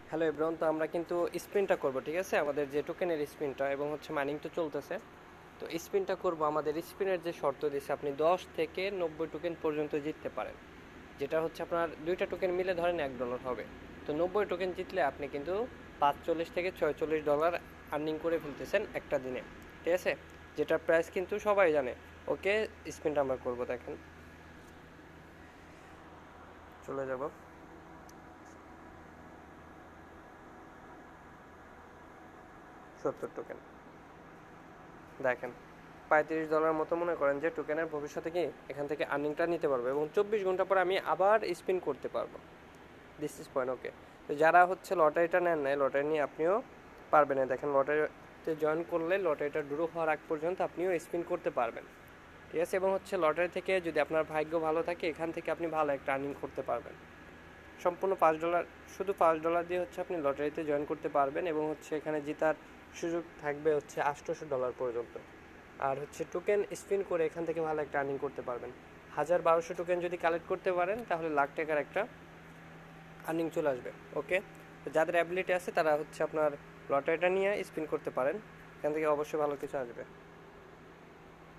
Hello everyone, তো আমরা কিন্তু স্পিনটা করব, ঠিক আছে? আমাদের যে টোকেনের স্পিনটা এবং হচ্ছে মাইনিং তো চলতেছে। তো স্পিনটা করব, আমাদের স্পিনের যে শর্ত দিয়েছে আপনি 10 থেকে 90 টোকেন পর্যন্ত জিততে পারেন, যেটা হচ্ছে আপনার দুইটা টোকেন মিলে ধরেন $1 হবে। তো 90 টোকেন জিতলে আপনি কিন্তু 45 থেকে $46 আর্নিং করে ফেলতেছেন একটা দিনে, ঠিক আছে? যেটার প্রাইস কিন্তু সবাই জানে। ওকে, স্পিনটা আমরা করব, দেখেন। চলে যাব, 70 টোকেন, দেখেন। $35 মতো মনে করেন যে টোকেনের ভবিষ্যতে কি এখান থেকে আর্নিংটা নিতে পারবো, এবং 24 ঘন্টা পর আমি আবার স্পিন করতে পারবো। দিস ইজ পয়েন্ট, ওকে। তো যারা হচ্ছে লটারিটা নেন নাই, লটারি নিয়ে আপনিও পারবেন না। দেখেন, লটারিতে জয়েন করলে লটারিটা ড্র হওয়ার আগ পর্যন্ত আপনিও স্পিন করতে পারবেন, ঠিক আছে? এবং হচ্ছে লটারি থেকে যদি আপনার ভাগ্য ভালো থাকে, এখান থেকে আপনি ভালো একটা আর্নিং করতে পারবেন। সম্পূর্ণ $5, শুধু $5 দিয়ে হচ্ছে আপনি লটারিতে জয়েন করতে পারবেন, এবং হচ্ছে এখানে জেতার সুযোগ থাকবে হচ্ছে $800 পর্যন্ত। আর হচ্ছে টোকেন স্পিন করে এখান থেকে ভালো একটা আর্নিং করতে পারবেন। 1000-1200 টোকেন যদি কালেক্ট করতে পারেন তাহলে লাখ টাকার একটা আর্নিং চলে আসবে, ওকে। তো যাদের অ্যাবিলিটি আছে তারা হচ্ছে আপনার লটারিটা নিয়ে স্পিন করতে পারেন, এখান থেকে অবশ্যই ভালো কিছু আসবে।